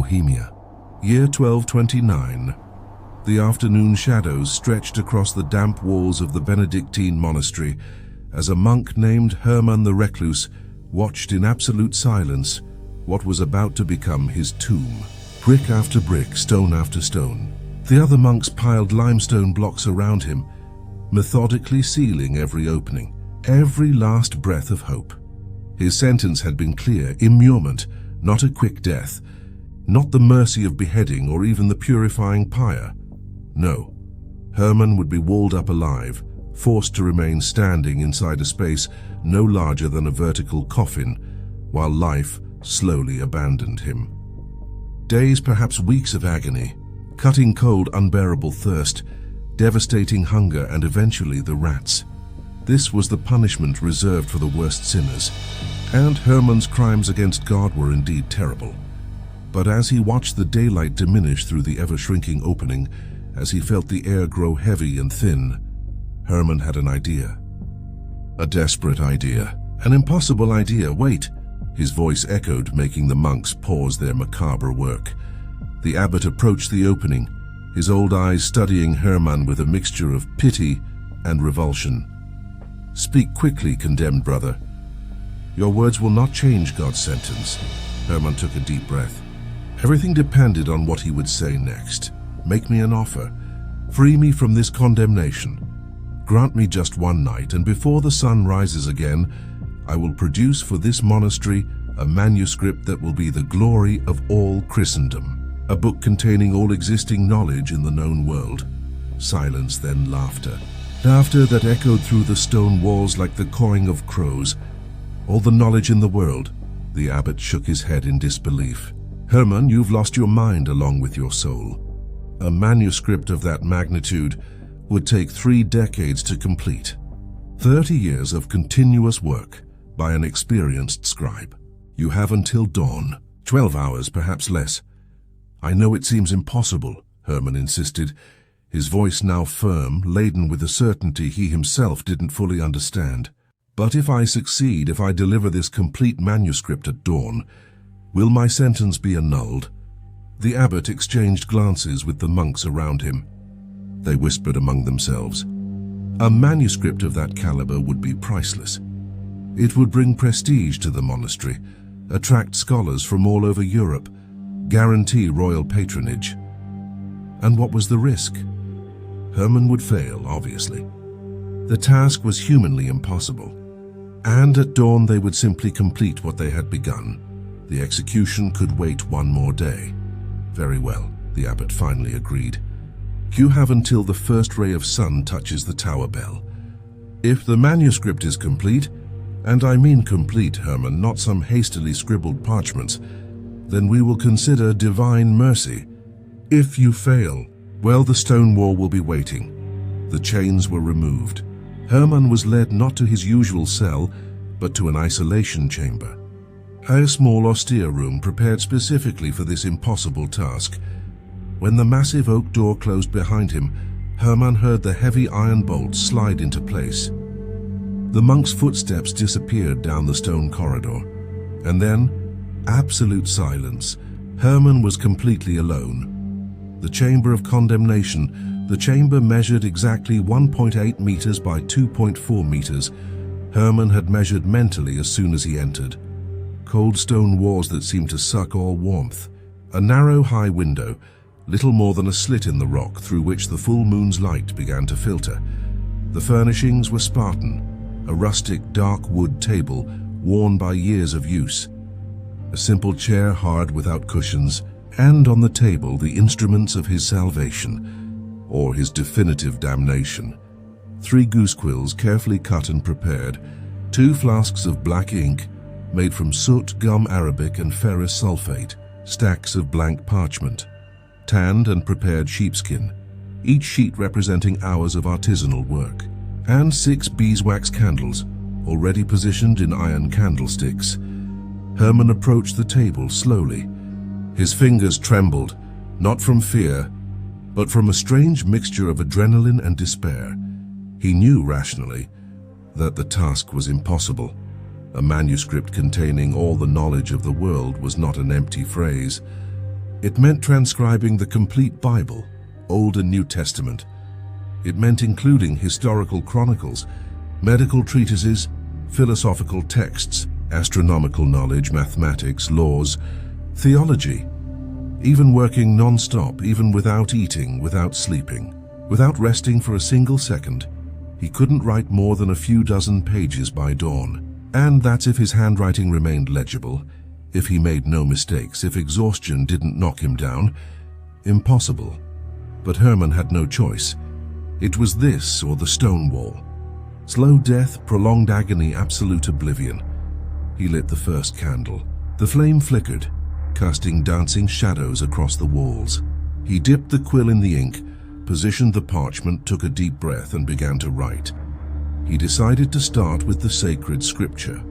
Bohemia. Year 1229. The afternoon shadows stretched across the damp walls of the Benedictine monastery as a monk named Hermann the Recluse watched in absolute silence what was about to become his tomb. Brick after brick, stone after stone, the other monks piled limestone blocks around him, methodically sealing every opening, every last breath of hope. His sentence had been clear: immurement, not a quick death, not the mercy of beheading or even the purifying pyre. No, Hermann would be walled up alive, forced to remain standing inside a space no larger than a vertical coffin, while life slowly abandoned him. Days, perhaps weeks of agony, cutting cold, unbearable thirst, devastating hunger, and eventually the rats. This was the punishment reserved for the worst sinners, and Hermann's crimes against God were indeed terrible. But as he watched the daylight diminish through the ever-shrinking opening, as he felt the air grow heavy and thin, Hermann had an idea. A desperate idea. An impossible idea. Wait! His voice echoed, making the monks pause their macabre work. The abbot approached the opening, his old eyes studying Hermann with a mixture of pity and revulsion. "Speak quickly, condemned brother. Your words will not change God's sentence." Hermann took a deep breath. Everything depended on what he would say next. "Make me an offer. Free me from this condemnation. Grant me just one night, and before the sun rises again, I will produce for this monastery a manuscript that will be the glory of all Christendom. A book containing all existing knowledge in the known world." Silence, then laughter. Laughter that echoed through the stone walls like the cawing of crows. "All the knowledge in the world." The abbot shook his head in disbelief. "Hermann, you've lost your mind along with your soul. A manuscript of that magnitude would take 3 decades to complete. 30 years of continuous work by an experienced scribe. You have until dawn, 12 hours, perhaps less." "I know it seems impossible," Hermann insisted, his voice now firm, laden with a certainty he himself didn't fully understand. "But if I succeed, if I deliver this complete manuscript at dawn, will my sentence be annulled?" The abbot exchanged glances with the monks around him. They whispered among themselves. A manuscript of that caliber would be priceless. It would bring prestige to the monastery, attract scholars from all over Europe, guarantee royal patronage. And what was the risk? Hermann would fail, obviously. The task was humanly impossible. And at dawn they would simply complete what they had begun. The execution could wait one more day. "Very well," the abbot finally agreed. "You have until the first ray of sun touches the tower bell. If the manuscript is complete, and I mean complete, Hermann, not some hastily scribbled parchments, then we will consider divine mercy. If you fail, well, the stone wall will be waiting." The chains were removed. Hermann was led not to his usual cell, but to an isolation chamber. A small austere room prepared specifically for this impossible task. When the massive oak door closed behind him, Hermann heard the heavy iron bolts slide into place. The monk's footsteps disappeared down the stone corridor. And then, absolute silence. Hermann was completely alone. The chamber of condemnation, the chamber measured exactly 1.8 meters by 2.4 meters. Hermann had measured mentally as soon as he entered. Cold stone walls that seemed to suck all warmth. A narrow high window, little more than a slit in the rock through which the full moon's light began to filter. The furnishings were Spartan, a rustic dark wood table worn by years of use. A simple chair hard without cushions, and on the table the instruments of his salvation, or his definitive damnation. 3 goose quills carefully cut and prepared, 2 flasks of black ink made from soot, gum arabic and ferrous sulfate, stacks of blank parchment, tanned and prepared sheepskin, each sheet representing hours of artisanal work, and 6 beeswax candles, already positioned in iron candlesticks. Hermann approached the table slowly. His fingers trembled, not from fear, but from a strange mixture of adrenaline and despair. He knew rationally that the task was impossible. A manuscript containing all the knowledge of the world was not an empty phrase. It meant transcribing the complete Bible, Old and New Testament. It meant including historical chronicles, medical treatises, philosophical texts, astronomical knowledge, mathematics, laws, theology, even working non-stop, even without eating, without sleeping, without resting for a single second. He couldn't write more than a few dozen pages by dawn. And that's if his handwriting remained legible, if he made no mistakes, if exhaustion didn't knock him down. Impossible. But Herman had no choice. It was this or the stone wall. Slow death, prolonged agony, absolute oblivion. He lit the first candle. The flame flickered, casting dancing shadows across the walls. He dipped the quill in the ink, positioned the parchment, took a deep breath, and began to write. He decided to start with the sacred scripture.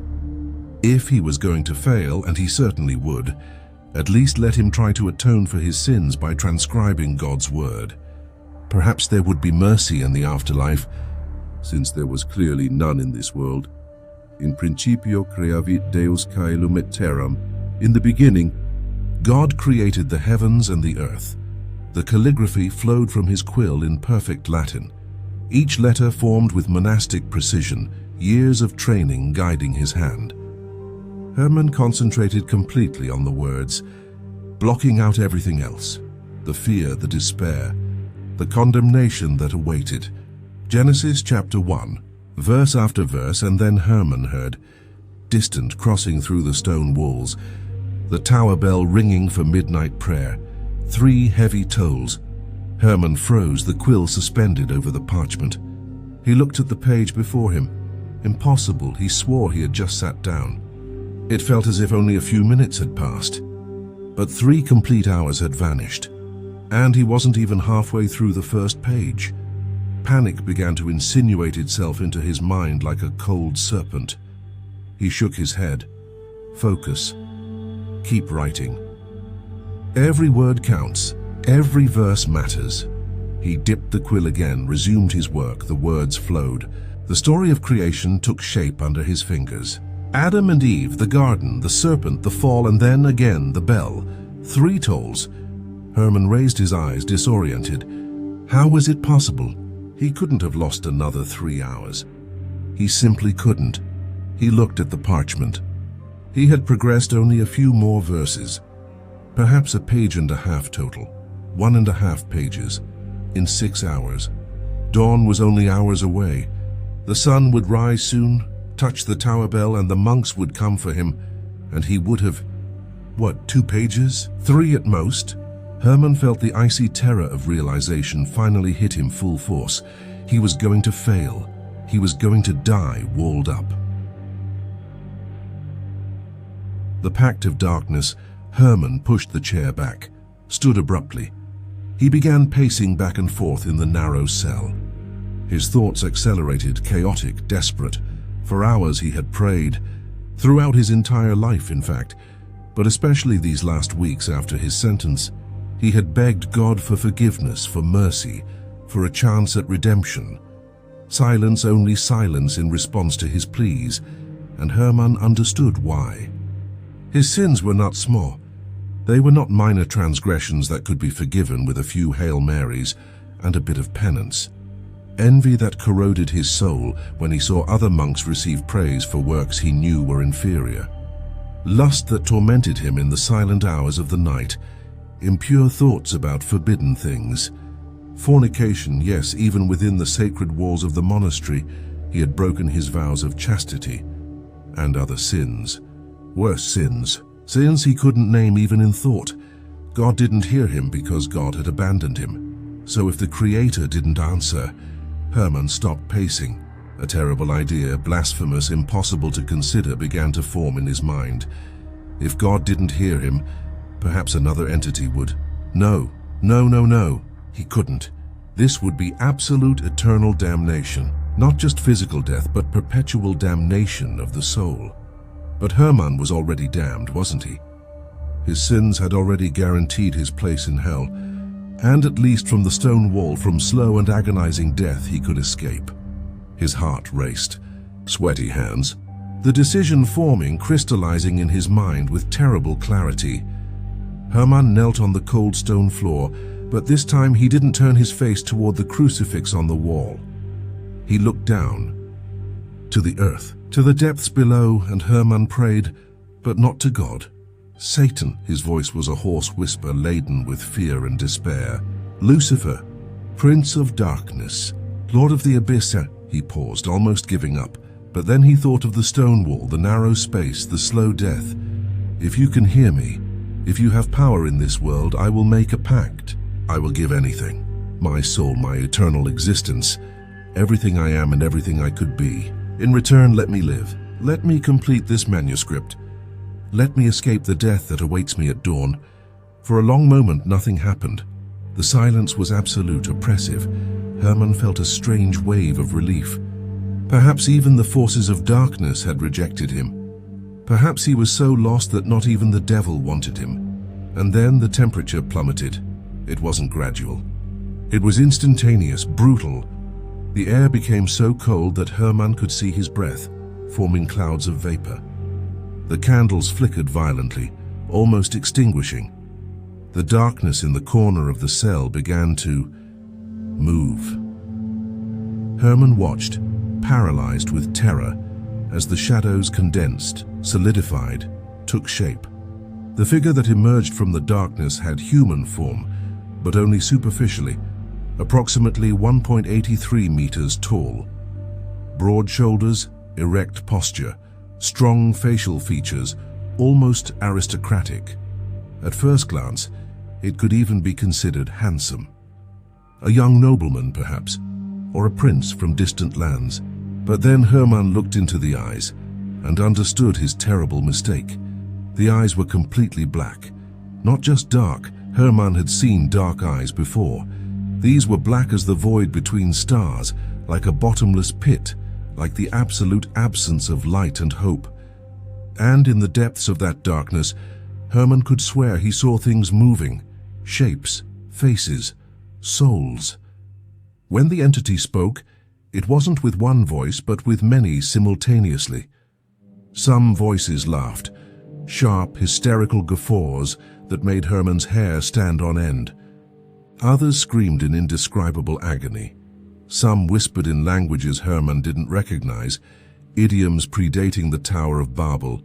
If he was going to fail, and he certainly would, at least let him try to atone for his sins by transcribing God's word. Perhaps there would be mercy in the afterlife, since there was clearly none in this world. In principio creavit Deus caelum et terram. In the beginning, God created the heavens and the earth. The calligraphy flowed from his quill in perfect Latin. Each letter formed with monastic precision, years of training guiding his hand. Herman concentrated completely on the words, blocking out everything else, the fear, the despair, the condemnation that awaited. Genesis chapter 1, verse after verse, and then Herman heard, distant crossing through the stone walls, the tower bell ringing for midnight prayer, 3 heavy tolls. Herman froze, the quill suspended over the parchment. He looked at the page before him. Impossible, he swore he had just sat down. It felt as if only a few minutes had passed. But 3 complete hours had vanished, and he wasn't even halfway through the first page. Panic began to insinuate itself into his mind like a cold serpent. He shook his head. Focus. Keep writing. Every word counts. Every verse matters. He dipped the quill again, resumed his work. The words flowed. The story of creation took shape under his fingers. Adam and Eve, the garden, the serpent, the fall, and then again the bell. 3 tolls. Herman raised his eyes, disoriented. How was it possible? He couldn't have lost another 3 hours. He simply couldn't. He looked at the parchment. He had progressed only a few more verses. Perhaps a page and a half total. 1.5 pages. In 6 hours. Dawn was only hours away. The sun would rise soon, touch the tower bell, and the monks would come for him, and he would have, 2 pages? 3 at most? Herman felt the icy terror of realization finally hit him full force. He was going to fail. He was going to die walled up. The pact of darkness. Herman pushed the chair back, stood abruptly. He began pacing back and forth in the narrow cell. His thoughts accelerated, chaotic, desperate. For hours he had prayed, throughout his entire life in fact, but especially these last weeks after his sentence. He had begged God for forgiveness, for mercy, for a chance at redemption. Silence, only silence in response to his pleas, and Herman understood why. His sins were not small. They were not minor transgressions that could be forgiven with a few Hail Marys and a bit of penance. Envy that corroded his soul when he saw other monks receive praise for works he knew were inferior. Lust that tormented him in the silent hours of the night. Impure thoughts about forbidden things. Fornication, yes, even within the sacred walls of the monastery, he had broken his vows of chastity. And other sins. Worse sins. Sins he couldn't name even in thought. God didn't hear him because God had abandoned him. So if the Creator didn't answer, Herman stopped pacing. A terrible idea, blasphemous, impossible to consider, began to form in his mind. If God didn't hear him, perhaps another entity would. No. He couldn't. This would be absolute eternal damnation. Not just physical death, but perpetual damnation of the soul. But Herman was already damned, wasn't he? His sins had already guaranteed his place in hell, and at least from the stone wall, from slow and agonizing death, he could escape. His heart raced. Sweaty hands. The decision forming, crystallizing in his mind with terrible clarity. Herman knelt on the cold stone floor, but this time he didn't turn his face toward the crucifix on the wall. He looked down, to the earth, to the depths below, and Herman prayed, but not to God. Satan, his voice was a hoarse whisper laden with fear and despair. Lucifer, Prince of Darkness, Lord of the Abyss. He paused, almost giving up, but then he thought of the stone wall, the narrow space, the slow death. If you can hear me, if you have power in this world, I will make a pact. I will give anything. My soul, my eternal existence, everything I am and everything I could be. In return, let me live. Let me complete this manuscript. Let me escape the death that awaits me at dawn. For a long moment, nothing happened. The silence was absolute, oppressive. Herman felt a strange wave of relief. Perhaps even the forces of darkness had rejected him. Perhaps he was so lost that not even the devil wanted him. And then the temperature plummeted. It wasn't gradual. It was instantaneous, brutal. The air became so cold that Herman could see his breath, forming clouds of vapor. The candles flickered violently, almost extinguishing. The darkness in the corner of the cell began to move. Herman watched, paralyzed with terror, as the shadows condensed, solidified, took shape. The figure that emerged from the darkness had human form, but only superficially, approximately 1.83 meters tall. Broad shoulders, erect posture, strong facial features, almost aristocratic. At first glance, it could even be considered handsome. A young nobleman, perhaps, or a prince from distant lands. But then Herman looked into the eyes and understood his terrible mistake. The eyes were completely black. Not just dark, Herman had seen dark eyes before. These were black as the void between stars, like a bottomless pit, like the absolute absence of light and hope. And in the depths of that darkness, Herman could swear he saw things moving, shapes, faces, souls. When the entity spoke, it wasn't with one voice, but with many simultaneously. Some voices laughed, sharp, hysterical guffaws that made Herman's hair stand on end. Others screamed in indescribable agony. Some whispered in languages Herman didn't recognize, idioms predating the Tower of Babel,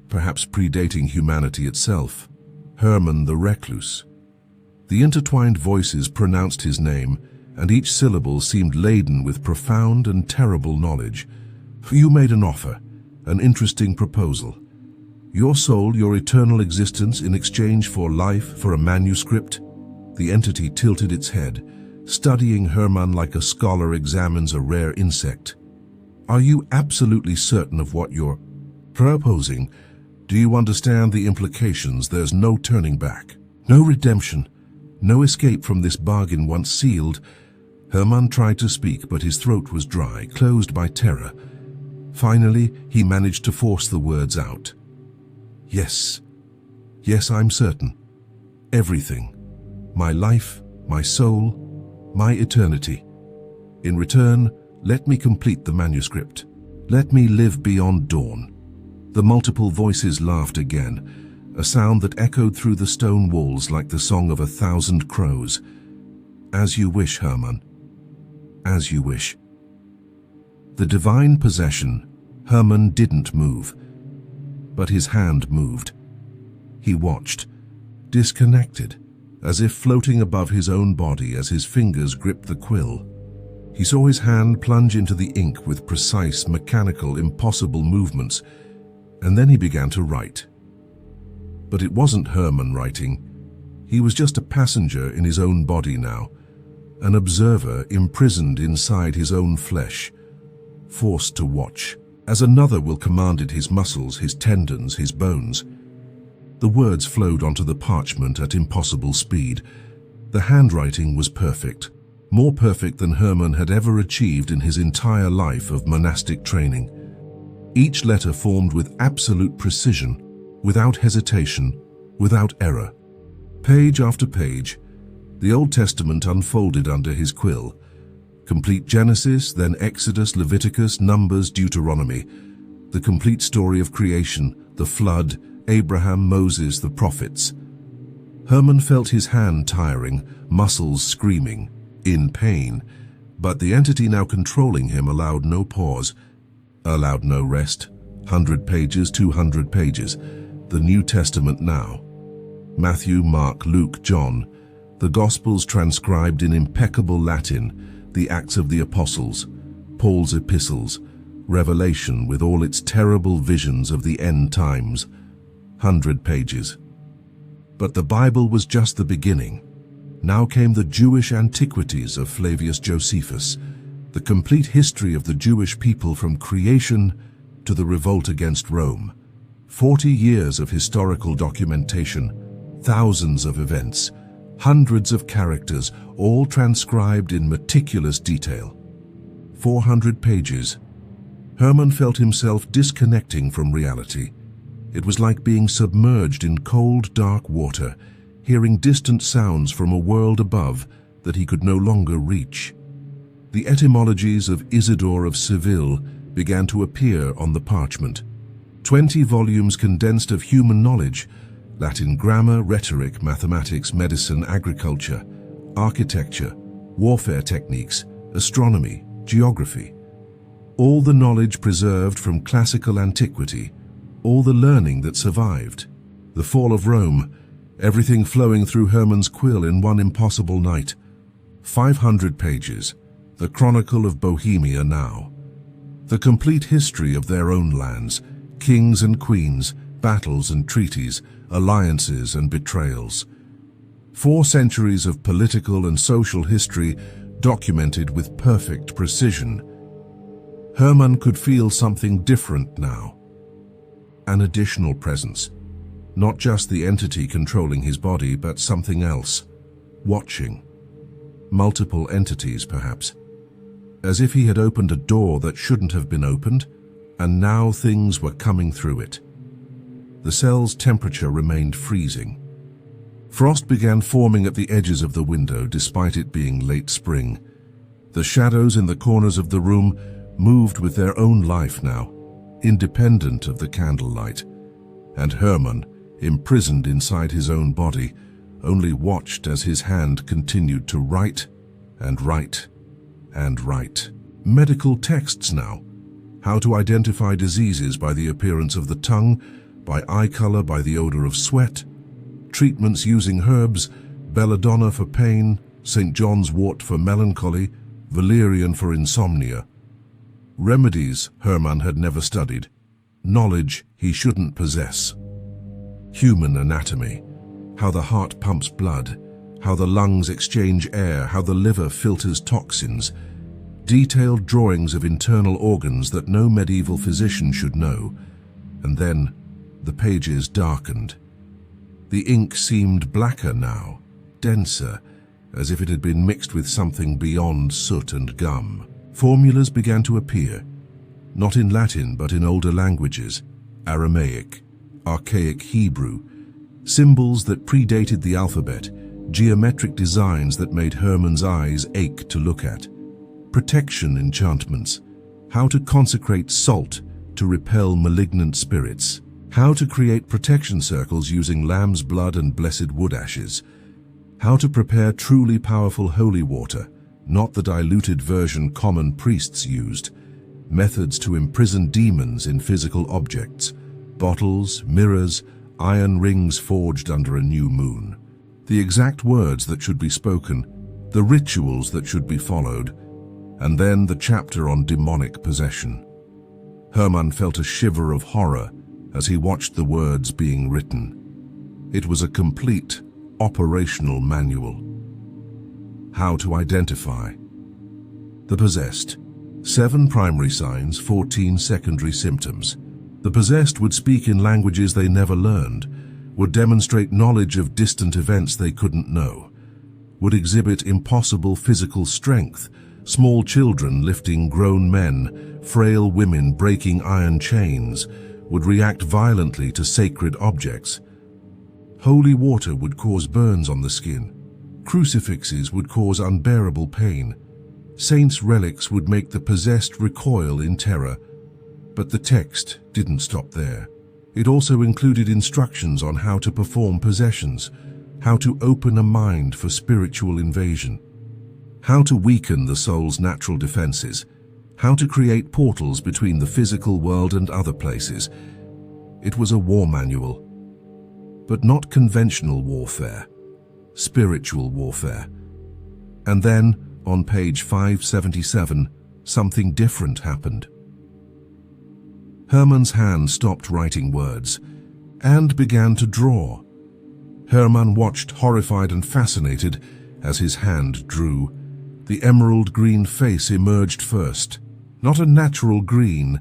perhaps predating humanity itself. Herman the Recluse. The intertwined voices pronounced his name, and each syllable seemed laden with profound and terrible knowledge. You made an offer, an interesting proposal. Your soul, your eternal existence in exchange for life, for a manuscript? The entity tilted its head, studying Herman like a scholar examines a rare insect. Are you absolutely certain of what you're proposing? Do you understand the implications? There's no turning back. No redemption. No escape from this bargain once sealed. Herman tried to speak, but his throat was dry, closed by terror. Finally, he managed to force the words out. Yes. Yes, I'm certain. Everything. My life, my soul, my eternity. In return, let me complete the manuscript. Let me live beyond dawn. The multiple voices laughed again, a sound that echoed through the stone walls like the song of 1,000 crows. As you wish, Herman. As you wish. The divine possession, Herman didn't move, but his hand moved. He watched, disconnected, as if floating above his own body as his fingers gripped the quill. He saw his hand plunge into the ink with precise, mechanical, impossible movements, and then he began to write. But it wasn't Herman writing. He was just a passenger in his own body now, an observer imprisoned inside his own flesh, forced to watch, as another will commanded his muscles, his tendons, his bones. The words flowed onto the parchment at impossible speed. The handwriting was perfect, more perfect than Herman had ever achieved in his entire life of monastic training. Each letter formed with absolute precision, without hesitation, without error. Page after page, the Old Testament unfolded under his quill. Complete Genesis, then Exodus, Leviticus, Numbers, Deuteronomy. The complete story of creation, the flood, Abraham, Moses, the prophets. Hermann felt his hand tiring, muscles screaming, in pain, but the entity now controlling him allowed no pause, allowed no rest. 100 pages, 200 pages. The New Testament now. Matthew, Mark, Luke, John. The Gospels transcribed in impeccable Latin, the Acts of the Apostles, Paul's epistles, Revelation with all its terrible visions of the end times. 100 pages. But the Bible was just the beginning. Now came the Jewish antiquities of Flavius Josephus, the complete history of the Jewish people from creation to the revolt against Rome. 40 years of historical documentation, thousands of events, hundreds of characters, all transcribed in meticulous detail. 400 pages. Hermann felt himself disconnecting from reality. It was like being submerged in cold, dark water, hearing distant sounds from a world above that he could no longer reach. The etymologies of Isidore of Seville began to appear on the parchment. 20 volumes condensed of human knowledge, Latin grammar, rhetoric, mathematics, medicine, agriculture, architecture, warfare techniques, astronomy, geography. All the knowledge preserved from classical antiquity, all the learning that survived. The fall of Rome, everything flowing through Hermann's quill in one impossible night. 500 pages, the chronicle of Bohemia now. The complete history of their own lands, kings and queens, battles and treaties, alliances and betrayals. 4 centuries of political and social history documented with perfect precision. Hermann could feel something different now. An additional presence. Not just the entity controlling his body, but something else. Watching. Multiple entities, perhaps. As if he had opened a door that shouldn't have been opened, and now things were coming through it. The cell's temperature remained freezing. Frost began forming at the edges of the window despite it being late spring. The shadows in the corners of the room moved with their own life now, independent of the candlelight. And Hermann, imprisoned inside his own body, only watched as his hand continued to write and write and write. Medical texts now. How to identify diseases by the appearance of the tongue, by eye color, by the odor of sweat. Treatments using herbs, belladonna for pain, St. John's wort for melancholy, valerian for insomnia. Remedies Hermann had never studied. Knowledge he shouldn't possess. Human anatomy. How the heart pumps blood, how the lungs exchange air, how the liver filters toxins. Detailed drawings of internal organs that no medieval physician should know. And then the pages darkened. The ink seemed blacker now, denser, as if it had been mixed with something beyond soot and gum. Formulas began to appear, not in Latin but in older languages, Aramaic, archaic Hebrew, symbols that predated the alphabet, geometric designs that made Hermann's eyes ache to look at. Protection enchantments, how to consecrate salt to repel malignant spirits, how to create protection circles using lamb's blood and blessed wood ashes, how to prepare truly powerful holy water, not the diluted version common priests used, methods to imprison demons in physical objects, bottles, mirrors, iron rings forged under a new moon, the exact words that should be spoken, the rituals that should be followed, and then the chapter on demonic possession. Hermann felt a shiver of horror as he watched the words being written. It was a complete, operational manual. How to identify. The possessed. 7 primary signs, 14 secondary symptoms. The possessed would speak in languages they never learned, would demonstrate knowledge of distant events they couldn't know, would exhibit impossible physical strength, small children lifting grown men, frail women breaking iron chains, would react violently to sacred objects. Holy water would cause burns on the skin. Crucifixes would cause unbearable pain. Saints' relics would make the possessed recoil in terror. But the text didn't stop there. It also included instructions on how to perform possessions, how to open a mind for spiritual invasion, how to weaken the soul's natural defenses, how to create portals between the physical world and other places. It was a war manual, but not conventional warfare, spiritual warfare. And then, on page 577, something different happened. Hermann's hand stopped writing words and began to draw. Hermann watched, horrified and fascinated, as his hand drew. The emerald green face emerged first. Not a natural green,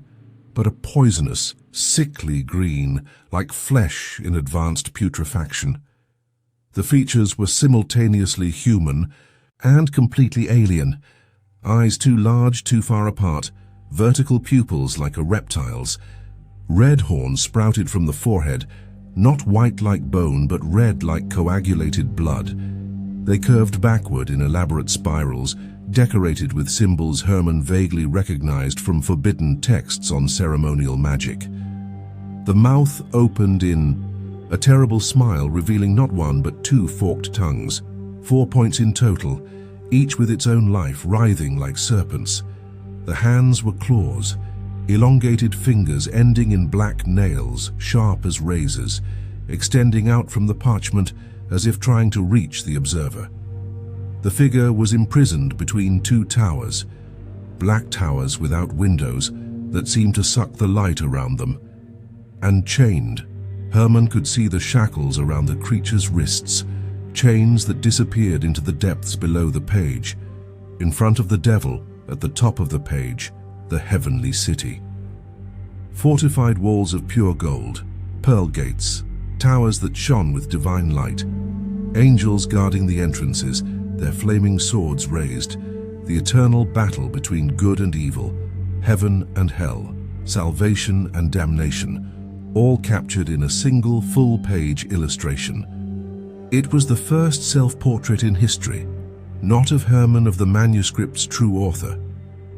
but a poisonous, sickly green, like flesh in advanced putrefaction. The features were simultaneously human and completely alien. Eyes too large, too far apart, vertical pupils like a reptile's. Red horns sprouted from the forehead, not white like bone, but red like coagulated blood. They curved backward in elaborate spirals, decorated with symbols Hermann vaguely recognized from forbidden texts on ceremonial magic. The mouth opened in a terrible smile, revealing not one but two forked tongues, 4 points in total, each with its own life, writhing like serpents. The hands were claws, elongated fingers ending in black nails, sharp as razors, extending out from the parchment as if trying to reach the observer. The figure was imprisoned between two towers, black towers without windows that seemed to suck the light around them. And chained, Hermann could see the shackles around the creature's wrists, chains that disappeared into the depths below the page. In front of the devil, at the top of the page, the heavenly city. Fortified walls of pure gold, pearl gates, towers that shone with divine light, angels guarding the entrances, their flaming swords raised, the eternal battle between good and evil, heaven and hell, salvation and damnation, all captured in a single full-page illustration. It was the first self-portrait in history, not of Hermann, of the manuscript's true author.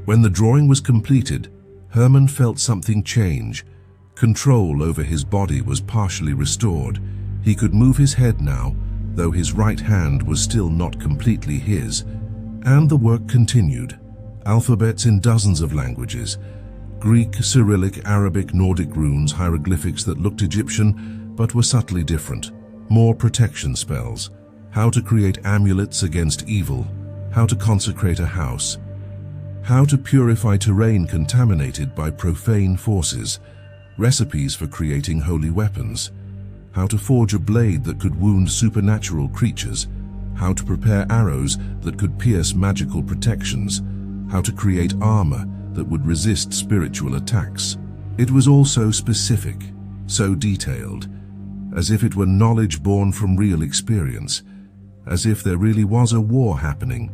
When the drawing was completed, Hermann felt something change. Control over his body was partially restored. He could move his head now, though his right hand was still not completely his. And the work continued. Alphabets in dozens of languages. Greek, Cyrillic, Arabic, Nordic runes, hieroglyphics that looked Egyptian but were subtly different. More protection spells. How to create amulets against evil. How to consecrate a house. How to purify terrain contaminated by profane forces. Recipes for creating holy weapons. How to forge a blade that could wound supernatural creatures. How to prepare arrows that could pierce magical protections. How to create armor that would resist spiritual attacks. It was all so specific, so detailed, as if it were knowledge born from real experience, as if there really was a war happening,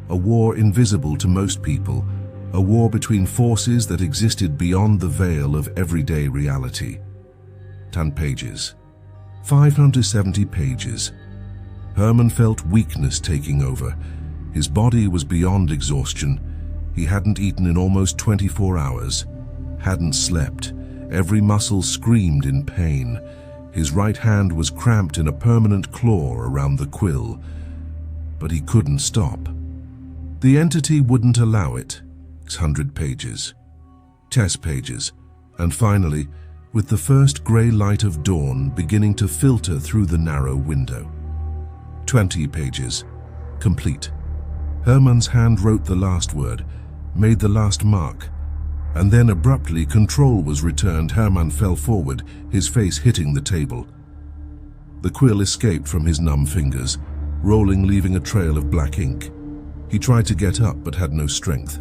a war invisible to most people, a war between forces that existed beyond the veil of everyday reality. 10 pages. 570 pages. Hermann felt weakness taking over. His body was beyond exhaustion. He hadn't eaten in almost 24 hours, hadn't slept. Every muscle screamed in pain. His right hand was cramped in a permanent claw around the quill, but he couldn't stop. The entity wouldn't allow it. 100 pages. Test pages. And finally, with the first grey light of dawn beginning to filter through the narrow window. 20 pages. Complete. Hermann's hand wrote the last word, made the last mark, and then abruptly control was returned. Hermann fell forward, his face hitting the table. The quill escaped from his numb fingers, rolling, leaving a trail of black ink. He tried to get up but had no strength.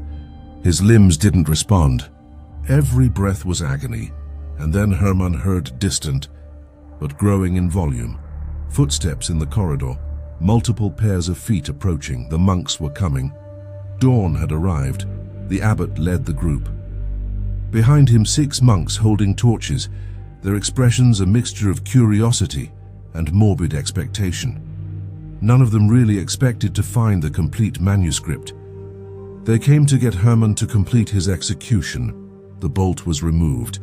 His limbs didn't respond. Every breath was agony, and then Hermann heard distant, but growing in volume, footsteps in the corridor, multiple pairs of feet approaching. The monks were coming. Dawn had arrived. The abbot led the group. Behind him, 6 monks holding torches, their expressions a mixture of curiosity and morbid expectation. None of them really expected to find the complete manuscript. They came to get Hermann to complete his execution. The bolt was removed.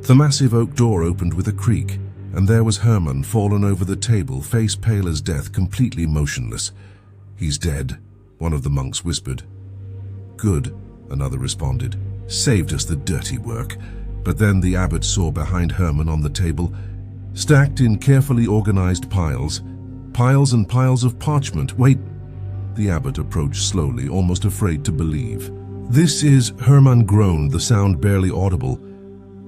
The massive oak door opened with a creak, and there was Hermann fallen over the table, face pale as death, completely motionless. "He's dead," one of the monks whispered. "Good," another responded. "Saved us the dirty work." But then the abbot saw behind Hermann on the table, stacked in carefully organized piles and piles of parchment. "Wait." The abbot approached slowly, almost afraid to believe. "This is..." Hermann groaned, the sound barely audible.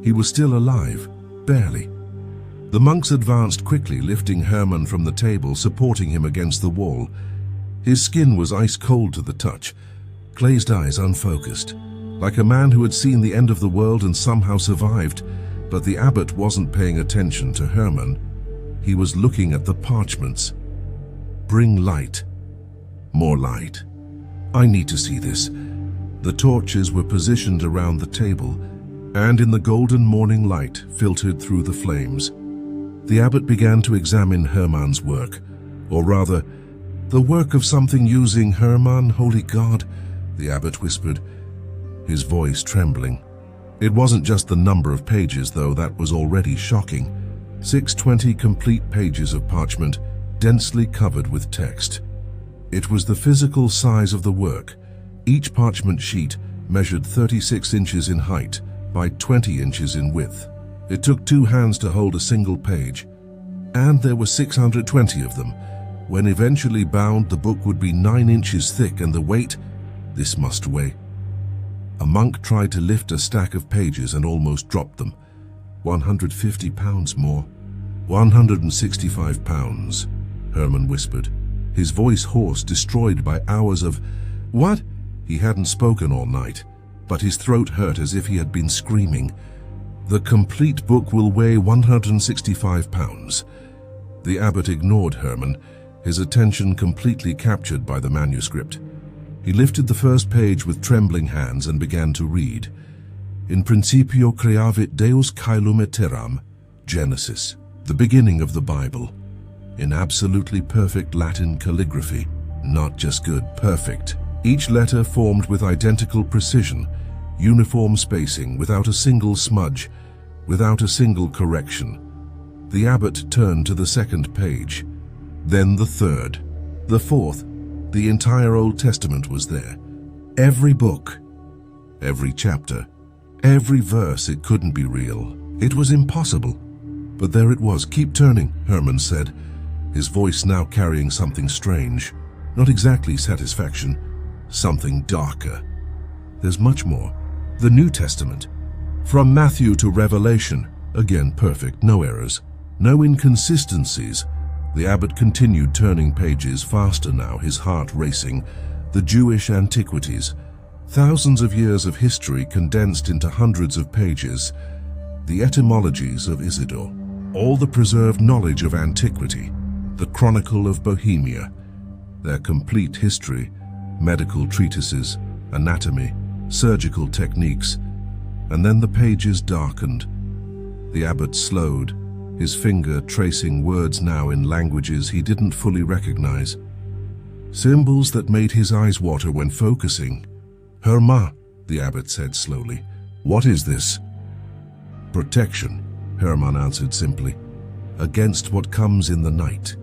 He was still alive, barely. The monks advanced quickly, lifting Hermann from the table, supporting him against the wall. His skin was ice cold to the touch, glazed eyes unfocused, like a man who had seen the end of the world and somehow survived. But the abbot wasn't paying attention to Hermann. He was looking at the parchments. "Bring light. More light. I need to see this." The torches were positioned around the table, and in the golden morning light filtered through the flames. The abbot began to examine Hermann's work, or rather, the work of something using Hermann. "Holy God," the abbot whispered, his voice trembling. It wasn't just the number of pages, though, that was already shocking. 620 complete pages of parchment, densely covered with text. It was the physical size of the work. Each parchment sheet measured 36 inches in height by 20 inches in width. It took 2 hands to hold a single page, and there were 620 of them. When eventually bound, the book would be 9 inches thick, and the weight, this must weigh. A monk tried to lift a stack of pages and almost dropped them. 150 pounds more. 165 pounds, Hermann whispered, his voice hoarse, destroyed by hours of... What? He hadn't spoken all night, but his throat hurt as if he had been screaming. "The complete book will weigh 165 pounds. The abbot ignored Hermann, his attention completely captured by the manuscript. He lifted the first page with trembling hands and began to read. "In principio creavit Deus caelum et terram," Genesis, the beginning of the Bible, in absolutely perfect Latin calligraphy. Not just good, perfect. Each letter formed with identical precision, uniform spacing, without a single smudge, without a single correction. The abbot turned to the second page, then the third, the fourth. The entire Old Testament was there. Every book, every chapter, every verse. It couldn't be real. It was impossible. But there it was. "Keep turning," Hermann said, his voice now carrying something strange. Not exactly satisfaction, something darker. "There's much more. The New Testament. From Matthew to Revelation. Again perfect, no errors, no inconsistencies." The abbot continued, turning pages, faster now, his heart racing. The Jewish antiquities. Thousands of years of history condensed into hundreds of pages. The etymologies of Isidore. All the preserved knowledge of antiquity. The Chronicle of Bohemia. Their complete history. Medical treatises, anatomy, surgical techniques. And then the pages darkened. The abbot slowed, his finger tracing words now in languages he didn't fully recognize. Symbols that made his eyes water when focusing. "Herma," the abbot said slowly. "What is this?" "Protection," Hermann answered simply. "Against what comes in the night.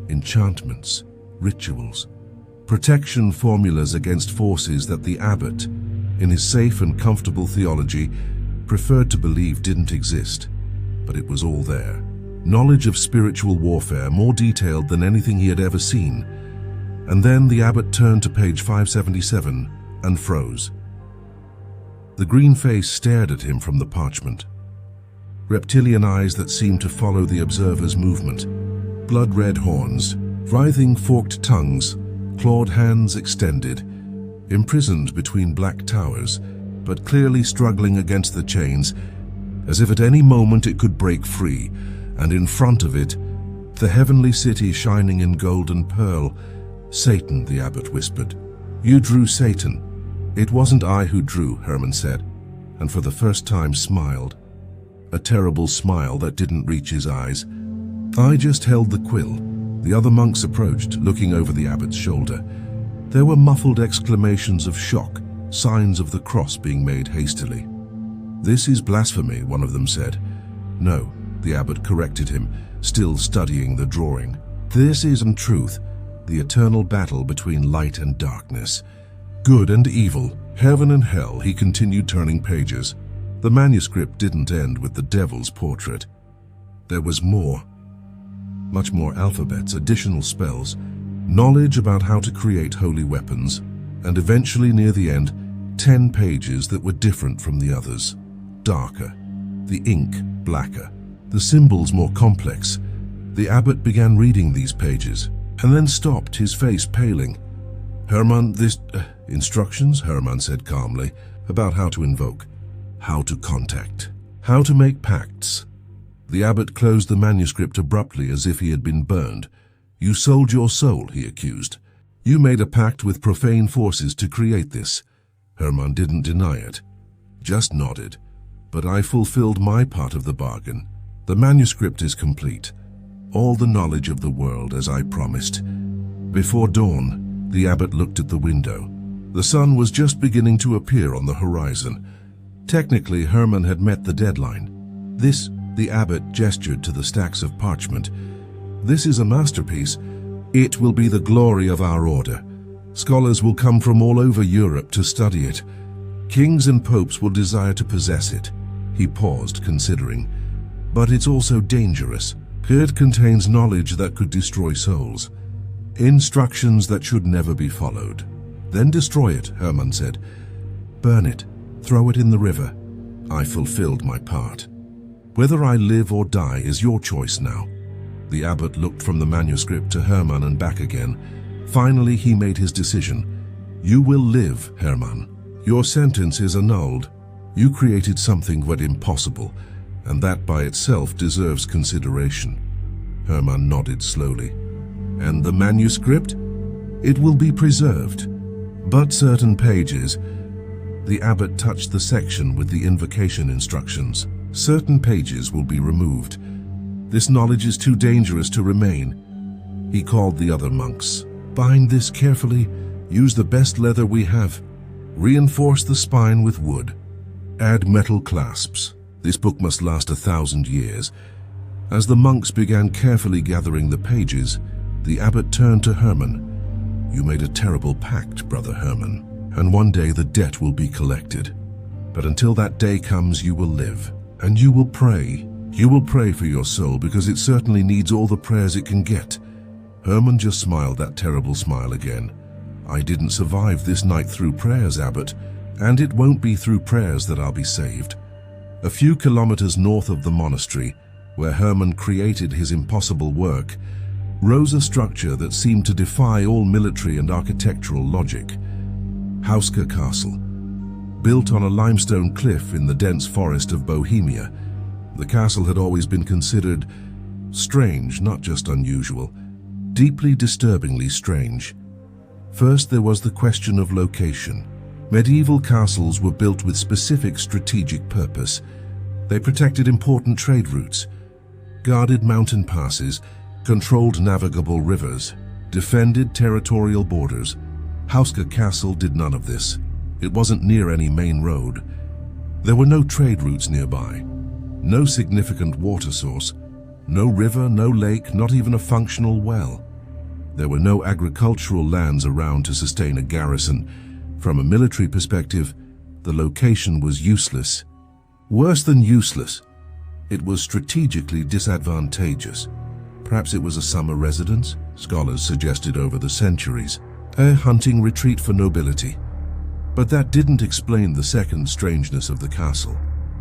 Enchantments, rituals. Protection formulas against forces that the abbot, in his safe and comfortable theology, preferred to believe didn't exist. But it was all there. Knowledge of spiritual warfare, more detailed than anything he had ever seen. And then the abbot turned to page 577 and froze. The green face stared at him from the parchment. Reptilian eyes that seemed to follow the observer's movement. Blood-red horns, writhing forked tongues, clawed hands extended, imprisoned between black towers, but clearly struggling against the chains, as if at any moment it could break free, and in front of it, the heavenly city shining in gold and pearl. "Satan," the abbot whispered. "You drew Satan." "It wasn't I who drew," Hermann said, and for the first time smiled. A terrible smile that didn't reach his eyes. "I just held the quill." The other monks approached, looking over the abbot's shoulder. There were muffled exclamations of shock, signs of the cross being made hastily. "This is blasphemy," one of them said. "No," the abbot corrected him, still studying the drawing. This is in truth the eternal battle between light and darkness, good and evil, heaven and hell. He continued turning pages. The manuscript didn't end with the devil's portrait. There was more. Much more alphabets, additional spells, knowledge about how to create holy weapons, and eventually near the end, 10 pages that were different from the others. Darker, the ink blacker, the symbols more complex. The abbot began reading these pages, and then stopped, his face paling. Hermann, instructions, Hermann said calmly, about how to invoke, how to contact, how to make pacts. The abbot closed the manuscript abruptly as if he had been burned. You sold your soul, he accused. You made a pact with profane forces to create this. Hermann didn't deny it, just nodded. But I fulfilled my part of the bargain. The manuscript is complete. All the knowledge of the world as I promised. Before dawn, the abbot looked at the window. The sun was just beginning to appear on the horizon. Technically, Hermann had met the deadline. This, the abbot gestured to the stacks of parchment. This is a masterpiece. It will be the glory of our order. Scholars will come from all over Europe to study it. Kings and popes will desire to possess it. He paused, considering. But it's also dangerous. It contains knowledge that could destroy souls. Instructions that should never be followed. Then destroy it, Hermann said. Burn it. Throw it in the river. I fulfilled my part. Whether I live or die is your choice now. The abbot looked from the manuscript to Hermann and back again. Finally, he made his decision. You will live, Hermann. Your sentence is annulled. You created something but impossible, and that by itself deserves consideration. Hermann nodded slowly. And the manuscript? It will be preserved. But certain pages. The abbot touched the section with the invocation instructions. Certain pages will be removed. This knowledge is too dangerous to remain. He called the other monks. Bind this carefully. Use the best leather we have. Reinforce the spine with wood. Add metal clasps. This book must last 1,000 years. As the monks began carefully gathering the pages, the abbot turned to Hermann. You made a terrible pact, brother Hermann, and one day the debt will be collected. But until that day comes, you will live, and you will pray. You will pray for your soul because it certainly needs all the prayers it can get. Hermann just smiled that terrible smile again. I didn't survive this night through prayers, abbot, and it won't be through prayers that I'll be saved. A few kilometers north of the monastery, where Hermann created his impossible work, rose a structure that seemed to defy all military and architectural logic. Hauska Castle. Built on a limestone cliff in the dense forest of Bohemia, the castle had always been considered strange, not just unusual, deeply disturbingly strange. First, there was the question of location. Medieval castles were built with specific strategic purpose. They protected important trade routes, guarded mountain passes, controlled navigable rivers, defended territorial borders. Hauska Castle did none of this. It wasn't near any main road. There were no trade routes nearby, no significant water source, no river, no lake, not even a functional well. There were no agricultural lands around to sustain a garrison. From a military perspective, the location was useless. Worse than useless, it was strategically disadvantageous. Perhaps it was a summer residence, scholars suggested over the centuries, a hunting retreat for nobility. But that didn't explain the second strangeness of the castle,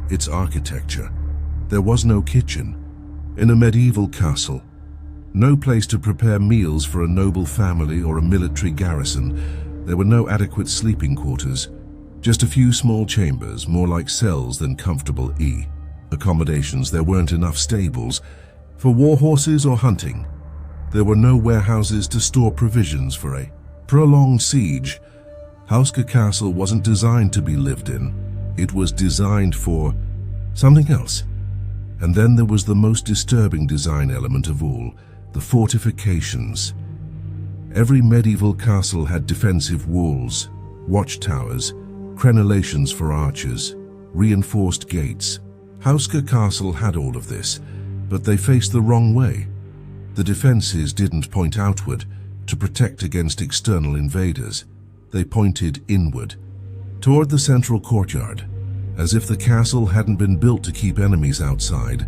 its architecture. There was no kitchen. In a medieval castle, no place to prepare meals for a noble family or a military garrison. There were no adequate sleeping quarters, just a few small chambers, more like cells than comfortable accommodations. There weren't enough stables for war horses or hunting. There were no warehouses to store provisions for a prolonged siege. Hauska Castle wasn't designed to be lived in. It was designed for something else. And then there was the most disturbing design element of all, the fortifications. Every medieval castle had defensive walls, watchtowers, crenellations for archers, reinforced gates. Hauska Castle had all of this, But they faced the wrong way. The defenses didn't point outward to protect against external invaders. They pointed inward, toward the central courtyard, as if the castle hadn't been built to keep enemies outside,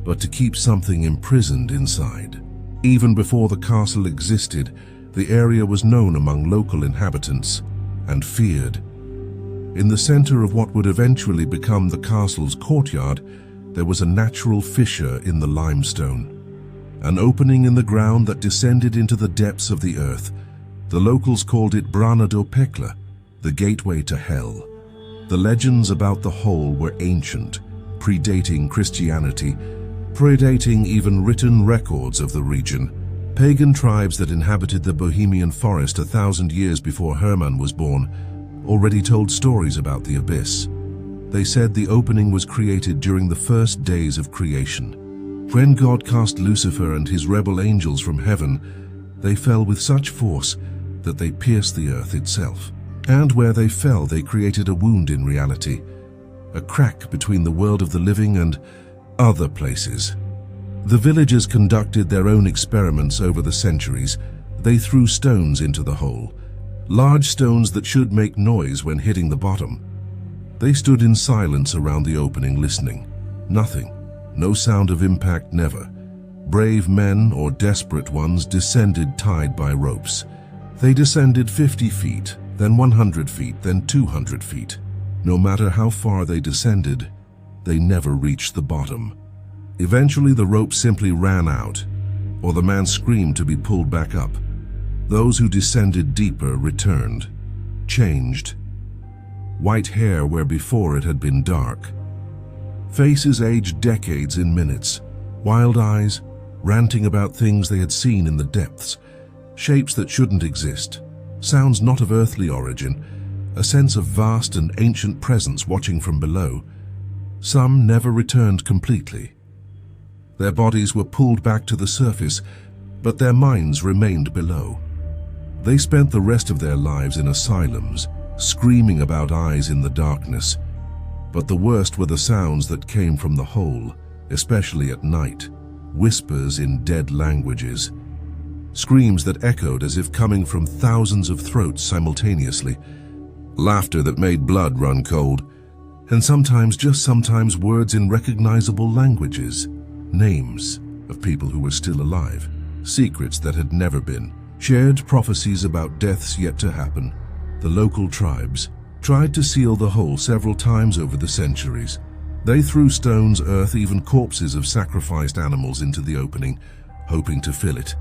but to keep something imprisoned inside. Even before the castle existed, the area was known among local inhabitants and feared. In the center of what would eventually become the castle's courtyard, there was a natural fissure in the limestone, an opening in the ground that descended into the depths of the earth. The locals called it Brana do Pekla, the gateway to hell. The legends about the hole were ancient, predating Christianity, predating even written records of the region. Pagan tribes that inhabited the Bohemian forest 1,000 years before Hermann was born already told stories about the abyss. They said the opening was created during the first days of creation. When God cast Lucifer and his rebel angels from heaven, they fell with such force that they pierced the earth itself. And where they fell, they created a wound in reality, a crack between the world of the living and other places. The villagers conducted their own experiments over the centuries. They threw stones into the hole, large stones that should make noise when hitting the bottom. They stood in silence around the opening, listening. Nothing. No sound of impact, never. Brave men or desperate ones descended tied by ropes. They descended 50 feet, then 100 feet, then 200 feet. No matter how far they descended, they never reached the bottom. Eventually the rope simply ran out, or the man screamed to be pulled back up. Those who descended deeper returned, changed. White hair where before it had been dark. Faces aged decades in minutes. Wild eyes, ranting about things they had seen in the depths. Shapes that shouldn't exist. Sounds not of earthly origin. A sense of vast and ancient presence watching from below. Some never returned completely. Their bodies were pulled back to the surface, but their minds remained below. They spent the rest of their lives in asylums, screaming about eyes in the darkness. But the worst were the sounds that came from the hole, especially at night. Whispers in dead languages. Screams that echoed as if coming from thousands of throats simultaneously. Laughter that made blood run cold. And sometimes, just sometimes, words in recognizable languages. Names of people who were still alive. Secrets that had never been. Shared prophecies about deaths yet to happen. The local tribes tried to seal the hole several times over the centuries. They threw stones, earth, even corpses of sacrificed animals into the opening, hoping to fill it.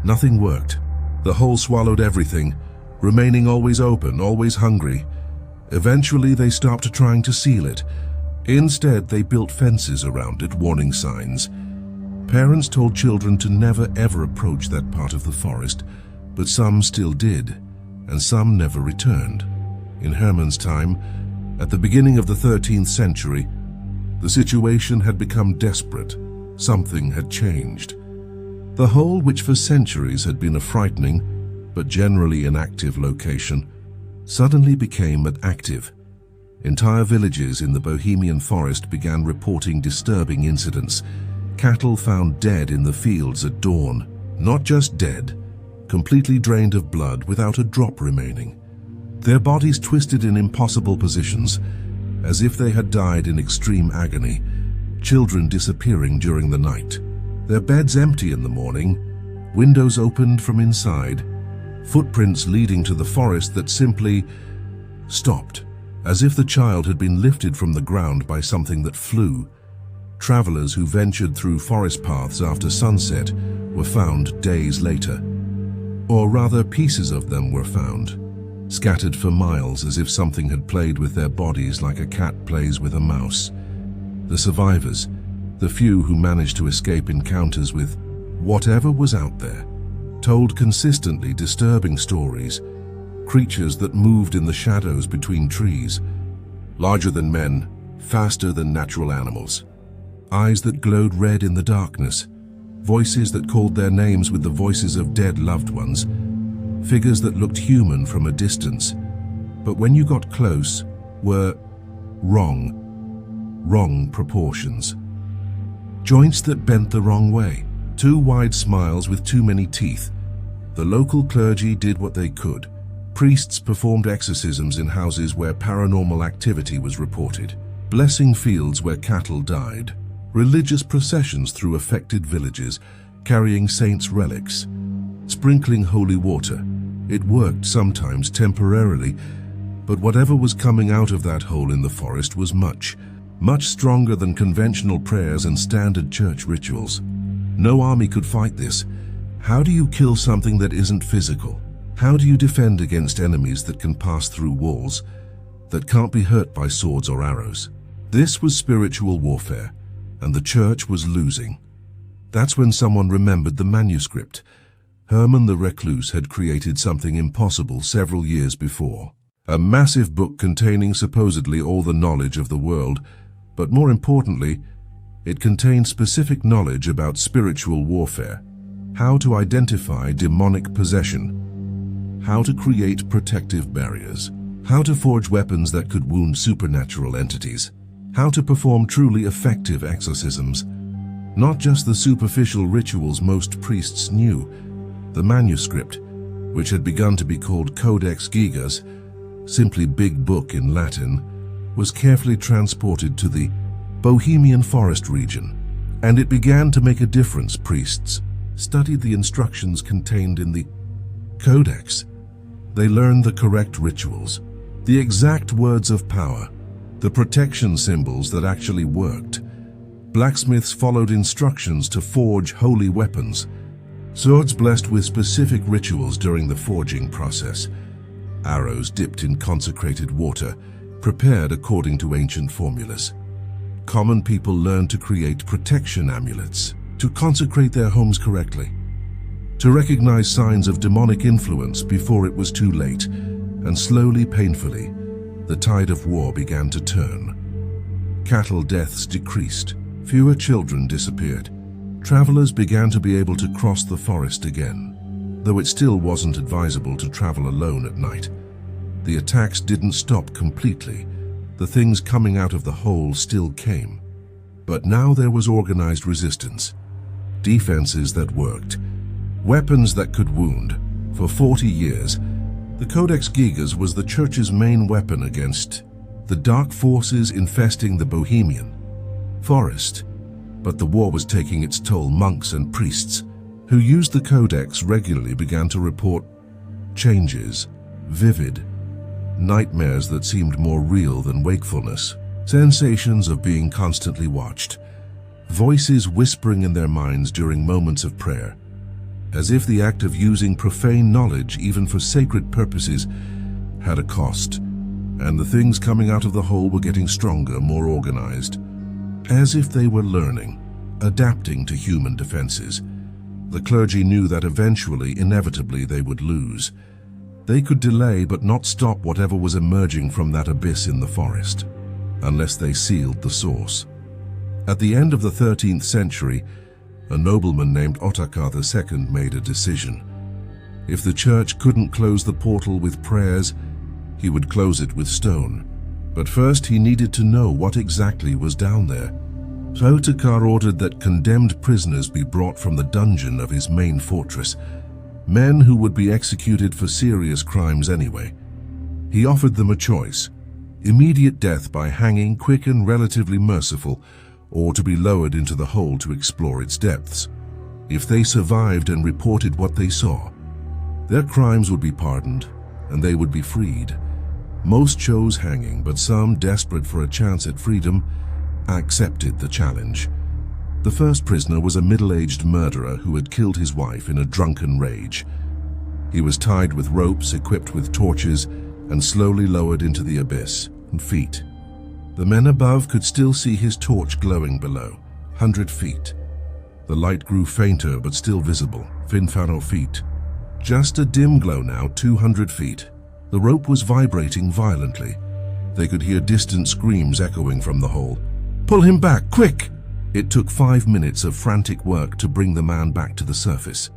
Nothing worked. The hole swallowed everything, remaining always open, always hungry. Eventually, they stopped trying to seal it. Instead, they built fences around it, warning signs. Parents told children to never ever approach that part of the forest, but some still did, and some never returned. In Hermann's time, at the beginning of the 13th century, the situation had become desperate. Something had changed. The hole, which for centuries had been a frightening, but generally inactive location, suddenly became active. Entire villages in the Bohemian forest began reporting disturbing incidents. Cattle found dead in the fields at dawn. Not just dead, completely drained of blood without a drop remaining. Their bodies twisted in impossible positions, as if they had died in extreme agony. Children disappearing during the night. Their beds empty in the morning, windows opened from inside, footprints leading to the forest that simply stopped, as if the child had been lifted from the ground by something that flew. Travelers who ventured through forest paths after sunset were found days later. Or rather, pieces of them were found, scattered for miles as if something had played with their bodies like a cat plays with a mouse. The survivors, the few who managed to escape encounters with whatever was out there, told consistently disturbing stories. Creatures that moved in the shadows between trees, larger than men, faster than natural animals. Eyes that glowed red in the darkness, voices that called their names with the voices of dead loved ones, figures that looked human from a distance, but when you got close, were wrong proportions. joints that bent the wrong way, too wide smiles with too many teeth. The local clergy did what they could. Priests performed exorcisms in houses where paranormal activity was reported, blessing fields where cattle died, religious processions through affected villages, carrying saints' relics, sprinkling holy water. It worked sometimes temporarily, but whatever was coming out of that hole in the forest was much stronger than conventional prayers and standard church rituals. No army could fight this. How do you kill something that isn't physical? How do you defend against enemies that can pass through walls, that can't be hurt by swords or arrows? This was spiritual warfare, and the church was losing. That's when someone remembered the manuscript. Herman the Recluse had created something impossible several years before. A massive book containing supposedly all the knowledge of the world, but more importantly, it contained specific knowledge about spiritual warfare, how to identify demonic possession, how to create protective barriers, how to forge weapons that could wound supernatural entities, how to perform truly effective exorcisms. Not just the superficial rituals most priests knew. The manuscript, which had begun to be called CODEX GIGAS, simply Big Book in Latin, was carefully transported to the Bohemian forest region, and it began to make a difference. Priests studied the instructions contained in the Codex. They learned the correct rituals, the exact words of power, the protection symbols that actually worked. Blacksmiths followed instructions to forge holy weapons, swords blessed with specific rituals during the forging process, arrows dipped in consecrated water, prepared according to ancient formulas. Common people learned to create protection amulets, to consecrate their homes correctly, to recognize signs of demonic influence before it was too late, and slowly, painfully, the tide of war began to turn. Cattle deaths decreased, fewer children disappeared. Travelers began to be able to cross the forest again, though it still wasn't advisable to travel alone at night. The attacks didn't stop completely. The things coming out of the hole still came. But now there was organized resistance, defenses that worked, weapons that could wound. For 40 years, the Codex Gigas was the church's main weapon against the dark forces infesting the Bohemian forest. But the war was taking its toll. Monks and priests who used the Codex regularly began to report changes, vivid nightmares that seemed more real than wakefulness, sensations of being constantly watched, voices whispering in their minds during moments of prayer, as if the act of using profane knowledge, even for sacred purposes, had a cost, and the things coming out of the hole were getting stronger, more organized, as if they were learning, adapting to human defenses. The clergy knew that eventually, inevitably, they would lose. They could delay but not stop whatever was emerging from that abyss in the forest, unless they sealed the source. At the end of the 13th century, a nobleman named Ottokar II made a decision. If the church couldn't close the portal with prayers, he would close it with stone. But first he needed to know what exactly was down there. So Ottokar ordered that condemned prisoners be brought from the dungeon of his main fortress, men who would be executed for serious crimes anyway. He offered them a choice: immediate death by hanging, quick and relatively merciful, or to be lowered into the hole to explore its depths. If they survived and reported what they saw, their crimes would be pardoned and they would be freed. Most chose hanging, but some, desperate for a chance at freedom, accepted the challenge. The first prisoner was a middle-aged murderer who had killed his wife in a drunken rage. He was tied with ropes, equipped with torches, and slowly lowered into the abyss and feet. The men above could still see his torch glowing below, 100 feet. The light grew fainter but still visible, 500 feet. Just a dim glow now, 200 feet. The rope was vibrating violently. They could hear distant screams echoing from the hole. "Pull him back, quick!" It took 5 minutes of frantic work to bring the man back to the surface.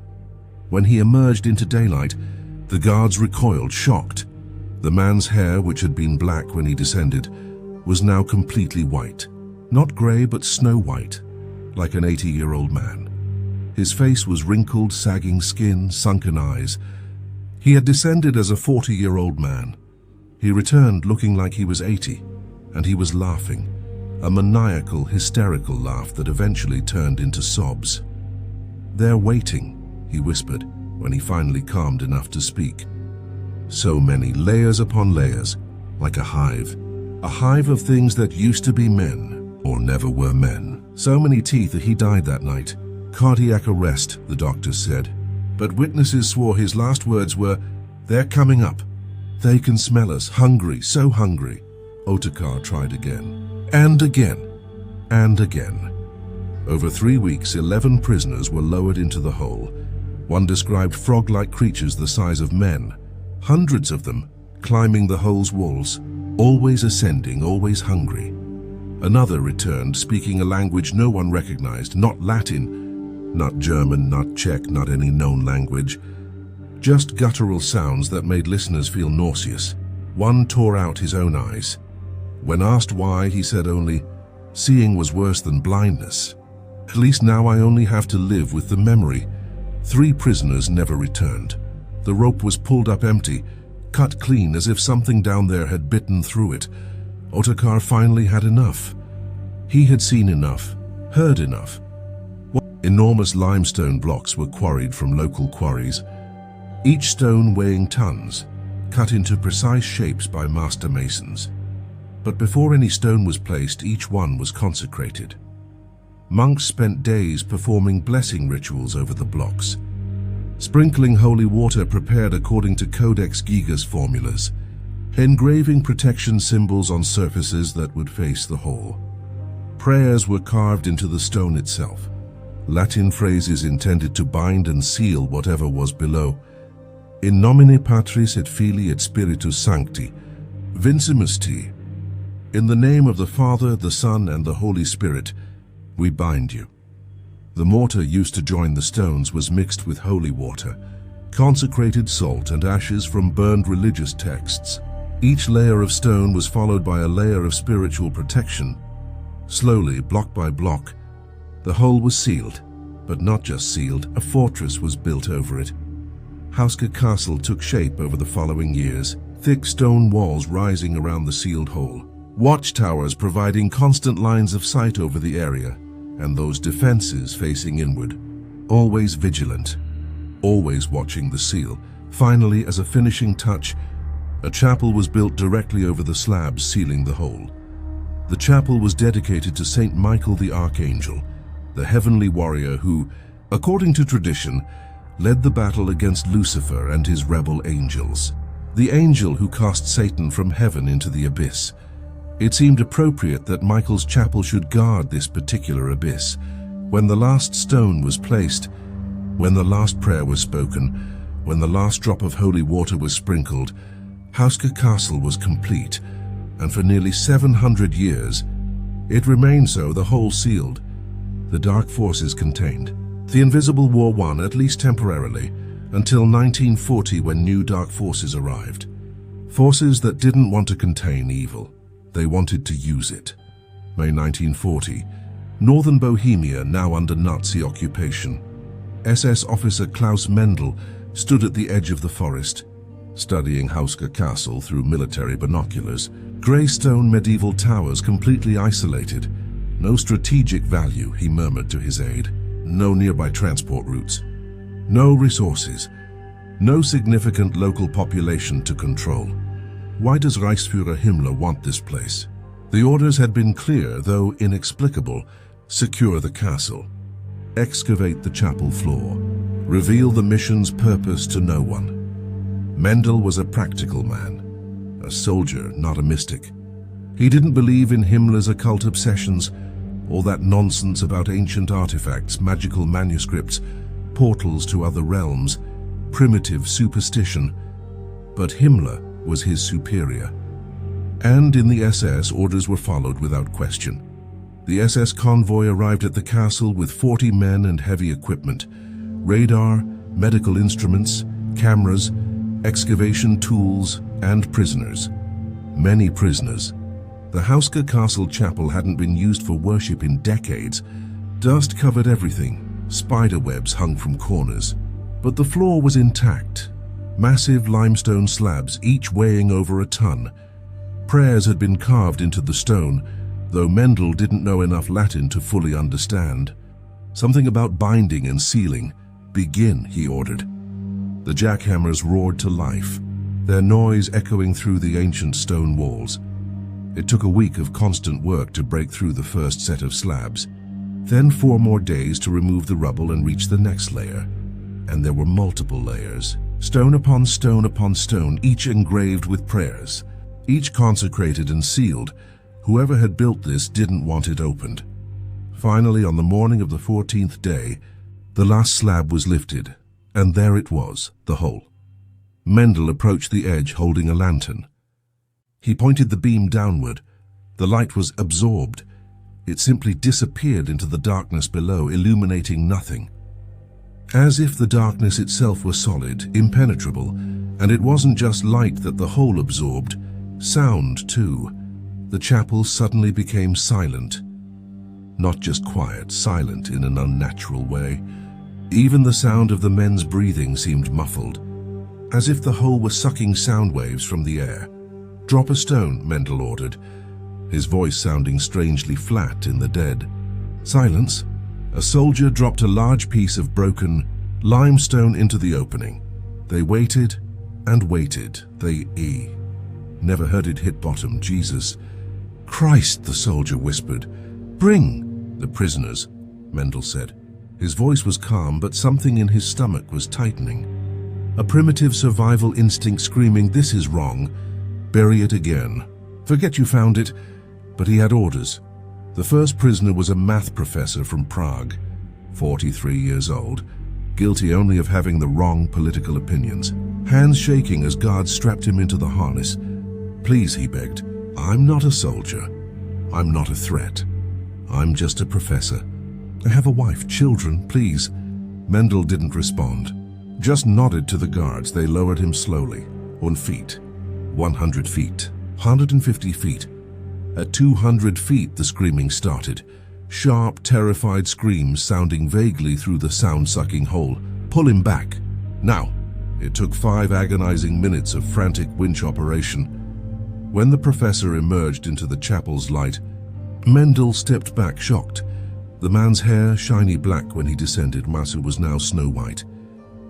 When he emerged into daylight, the guards recoiled, shocked. The man's hair, which had been black when he descended, was now completely white. Not grey, but snow white, like an 80-year-old man. His face was wrinkled, sagging skin, sunken eyes. He had descended as a 40-year-old man. He returned looking like he was 80, and he was laughing, a maniacal, hysterical laugh that eventually turned into sobs. "They're waiting," he whispered, when he finally calmed enough to speak. So many layers upon layers, like a hive of things that used to be men, or never were men. So many teeth that he died that night. Cardiac arrest, the doctors said. But witnesses swore his last words were, "They're coming up. They can smell us, hungry, so hungry." Ottokar tried again, and again, and again. Over 3 weeks, 11 prisoners were lowered into the hole. One described frog-like creatures the size of men, hundreds of them climbing the hole's walls, always ascending, always hungry. Another returned, speaking a language no one recognized, not Latin, not German, not Czech, not any known language. Just guttural sounds that made listeners feel nauseous. One tore out his own eyes. When asked why, he said only, "Seeing was worse than blindness. At least now I only have to live with the memory." 3 prisoners never returned. The rope was pulled up empty, cut clean as if something down there had bitten through it. Ottokar finally had enough. He had seen enough, heard enough. Enormous limestone blocks were quarried from local quarries, each stone weighing tons, cut into precise shapes by master masons. But before any stone was placed, each one was consecrated. Monks spent days performing blessing rituals over the blocks, sprinkling holy water prepared according to CODEX GIGAS formulas, engraving protection symbols on surfaces that would face the hole. Prayers were carved into the stone itself, Latin phrases intended to bind and seal whatever was below. In nomine Patris et Filii et Spiritus Sancti, Vincimus Te. In the name of the Father, the Son, and the Holy Spirit, we bind you. The mortar used to join the stones was mixed with holy water, consecrated salt and ashes from burned religious texts. Each layer of stone was followed by a layer of spiritual protection. Slowly, block by block, the hole was sealed, but not just sealed, a fortress was built over it. Hauska Castle took shape over the following years, thick stone walls rising around the sealed hole, watchtowers providing constant lines of sight over the area, and those defenses facing inward, always vigilant, always watching the seal. Finally, as a finishing touch, a chapel was built directly over the slabs sealing the hole. The chapel was dedicated to Saint Michael the Archangel, the heavenly warrior who, according to tradition, led the battle against Lucifer and his rebel angels, the angel who cast Satan from heaven into the abyss. It seemed appropriate that Michael's chapel should guard this particular abyss. When the last stone was placed, when the last prayer was spoken, when the last drop of holy water was sprinkled, Hauska Castle was complete, and for nearly 700 years, it remained so, the hole sealed, the dark forces contained. The Invisible War won, at least temporarily, until 1940 when new dark forces arrived. Forces that didn't want to contain evil. They wanted to use it. May 1940, northern Bohemia now under Nazi occupation. SS officer Klaus Mendel stood at the edge of the forest, studying Hauska Castle through military binoculars. Grey stone medieval towers completely isolated. No strategic value, he murmured to his aide. No nearby transport routes. No resources. No significant local population to control. Why does Reichsführer Himmler want this place? The orders had been clear, though inexplicable. Secure the castle. Excavate the chapel floor. Reveal the mission's purpose to no one. Mendel was a practical man, a soldier, not a mystic. He didn't believe in Himmler's occult obsessions, all that nonsense about ancient artifacts, magical manuscripts, portals to other realms, primitive superstition. But Himmler was his superior. And in the SS, orders were followed without question. The SS convoy arrived at the castle with 40 men and heavy equipment, radar, medical instruments, cameras, excavation tools, and prisoners. Many prisoners. The Hauska Castle chapel hadn't been used for worship in decades, Dust covered everything, spider webs hung from corners, but the floor was intact. Massive limestone slabs, each weighing over a ton. Prayers had been carved into the stone, though Mendel didn't know enough Latin to fully understand. Something about binding and sealing. "Begin," he ordered. The jackhammers roared to life, their noise echoing through the ancient stone walls. It took a week of constant work to break through the first set of slabs, then 4 more days to remove the rubble and reach the next layer. And there were multiple layers, stone upon stone, each engraved with prayers, each consecrated and sealed. Whoever had built this didn't want it opened. Finally, on the morning of the 14th day, the last slab was lifted, and there it was, the hole. Mendel approached the edge holding a lantern. He pointed the beam downward. The light was absorbed. It simply disappeared into the darkness below, illuminating nothing. As if the darkness itself were solid, impenetrable, and it wasn't just light that the hole absorbed, sound too. The chapel suddenly became silent. Not just quiet, silent in an unnatural way. Even the sound of the men's breathing seemed muffled, as if the hole were sucking sound waves from the air. "Drop a stone," Mendel ordered, his voice sounding strangely flat in the dead. Silence. A soldier dropped a large piece of broken limestone into the opening. They waited and waited. They never heard it hit bottom. "Jesus Christ," the soldier whispered. "Bring the prisoners," Mendel said. His voice was calm, but something in his stomach was tightening. A primitive survival instinct screaming, "This is wrong. Bury it again. Forget you found it." But he had orders. The first prisoner was a math professor from Prague, 43 years old, guilty only of having the wrong political opinions. Hands shaking as guards strapped him into the harness. "Please," he begged, "I'm not a soldier. I'm not a threat. I'm just a professor. I have a wife, children, please." Mendel didn't respond, just nodded to the guards. They lowered him slowly. 1 feet, 100 feet, 150 feet. At 200 feet, the screaming started. Sharp, terrified screams sounding vaguely through the sound-sucking hole. "Pull him back. Now." It took 5 agonizing minutes of frantic winch operation. When the professor emerged into the chapel's light, Mendel stepped back, shocked. The man's hair, shiny black when he descended, Masu was now snow-white.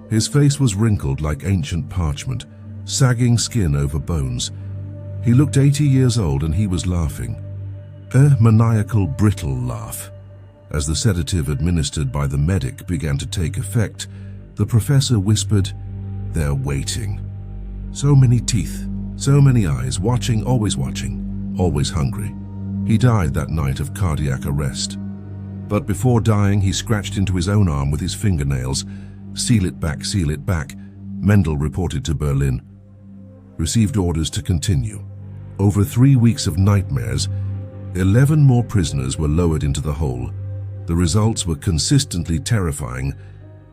His face was wrinkled like ancient parchment, sagging skin over bones. He looked 80 years old and he was laughing. A maniacal, brittle laugh. As the sedative administered by the medic began to take effect, the professor whispered, "They're waiting." So many teeth, so many eyes, watching, always hungry. He died that night of cardiac arrest. But before dying, he scratched into his own arm with his fingernails. "Seal it back, seal it back," Mendel reported to Berlin. Received orders to continue. Over 3 weeks of nightmares, 11 more prisoners were lowered into the hole. The results were consistently terrifying.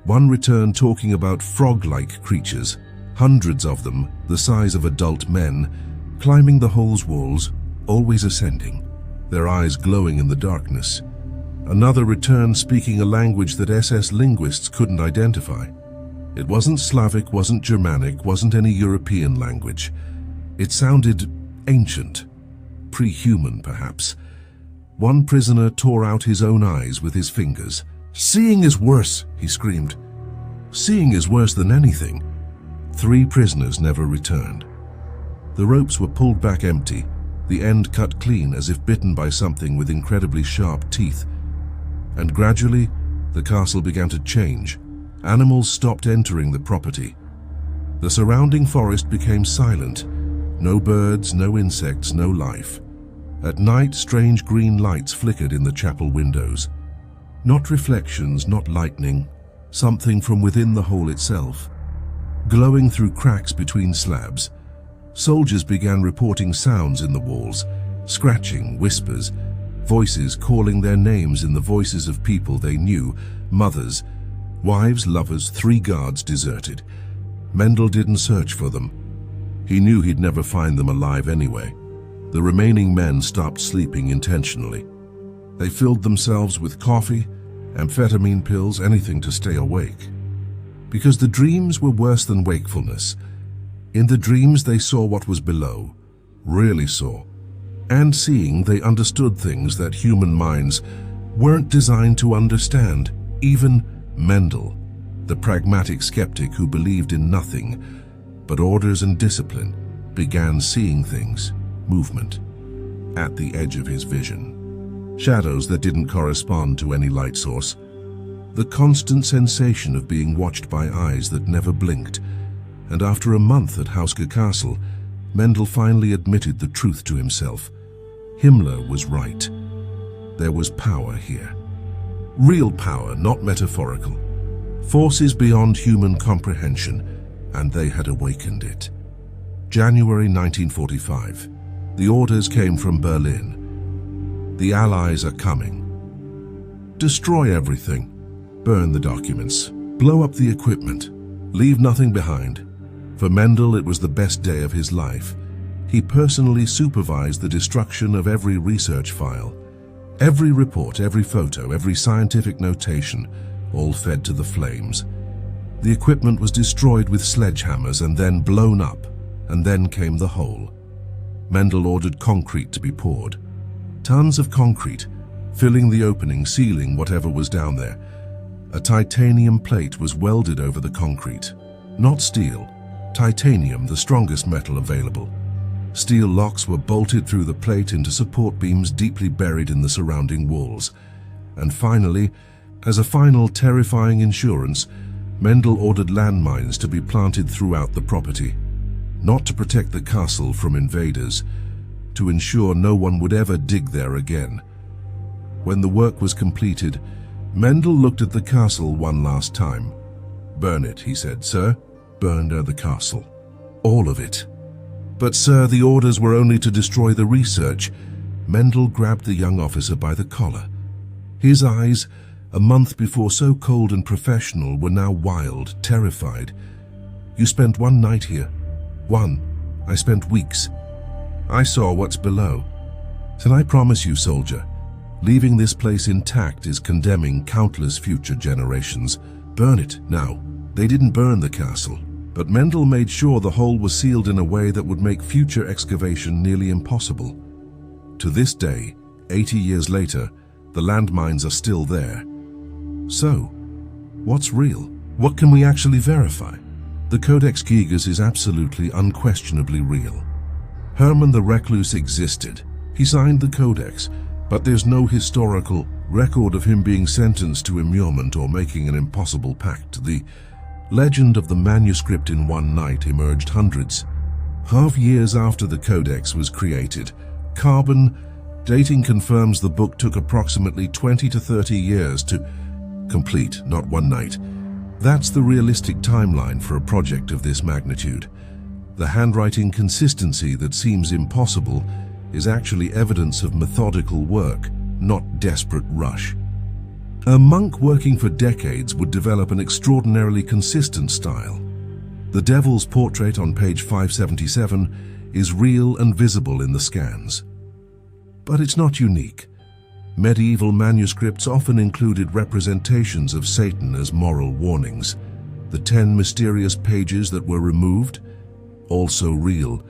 One returned talking about frog-like creatures, hundreds of them, the size of adult men, climbing the hole's walls, always ascending, their eyes glowing in the darkness. Another returned speaking a language that SS linguists couldn't identify. It wasn't Slavic, wasn't Germanic, wasn't any European language. It sounded ancient, pre-human perhaps. One prisoner tore out his own eyes with his fingers. "Seeing is worse," he screamed. "Seeing is worse than anything." 3 prisoners never returned. The ropes were pulled back empty, the end cut clean as if bitten by something with incredibly sharp teeth. And gradually, the castle began to change. Animals stopped entering the property. The surrounding forest became silent. No birds, no insects, no life. At night, strange green lights flickered in the chapel windows. Not reflections, not lightning, something from within the hole itself. Glowing through cracks between slabs, soldiers began reporting sounds in the walls, scratching, whispers, voices calling their names in the voices of people they knew, mothers, wives, lovers. 3 guards deserted. Mendel didn't search for them. He knew he'd never find them alive anyway. The remaining men stopped sleeping intentionally. They filled themselves with coffee, amphetamine pills, anything to stay awake. Because the dreams were worse than wakefulness. In the dreams they saw what was below, really saw. And seeing, they understood things that human minds weren't designed to understand. Even Mendel, the pragmatic skeptic who believed in nothing but orders and discipline, began seeing things, movement, at the edge of his vision. Shadows that didn't correspond to any light source. The constant sensation of being watched by eyes that never blinked. And after a month at Hauske Castle, Mendel finally admitted the truth to himself. Himmler was right. There was power here. Real power, not metaphorical. Forces beyond human comprehension, and they had awakened it. January 1945. The orders came from Berlin. The Allies are coming. Destroy everything. Burn the documents. Blow up the equipment. Leave nothing behind. For Mendel, it was the best day of his life. He personally supervised the destruction of every research file. Every report, every photo, every scientific notation, all fed to the flames. The equipment was destroyed with sledgehammers and then blown up, and then came the hole. Mendel ordered concrete to be poured. Tons of concrete, filling the opening, sealing whatever was down there. A titanium plate was welded over the concrete. Not steel, titanium, the strongest metal available. Steel locks were bolted through the plate into support beams deeply buried in the surrounding walls. And finally, as a final terrifying insurance, Mendel ordered landmines to be planted throughout the property. Not to protect the castle from invaders, to ensure no one would ever dig there again. When the work was completed, Mendel looked at the castle one last time. "Burn it," he said. "Sir, burn the castle. All of it." "But sir, the orders were only to destroy the research." Mendel grabbed the young officer by the collar. His eyes, a month before so cold and professional, were now wild, terrified. "You spent one night here. One. I spent weeks. I saw what's below. And I promise you, soldier, leaving this place intact is condemning countless future generations. Burn it now." They didn't burn the castle, but Mendel made sure the hole was sealed in a way that would make future excavation nearly impossible. To this day, 80 years later, the landmines are still there. So, what's real? What can we actually verify? The Codex Gigas is absolutely, unquestionably real. Hermann the Recluse existed. He signed the Codex, but there's no historical record of him being sentenced to immurement or making an impossible pact. The legend of the manuscript in one night emerged hundreds of years after the Codex was created. Carbon dating confirms the book took approximately 20 to 30 years to complete, not one night. That's the realistic timeline for a project of this magnitude. The handwriting consistency that seems impossible is actually evidence of methodical work, not desperate rush. A monk working for decades would develop an extraordinarily consistent style. The devil's portrait on page 577 is real and visible in the scans. But it's not unique. Medieval manuscripts often included representations of Satan as moral warnings. The 10 mysterious pages that were removed, also real.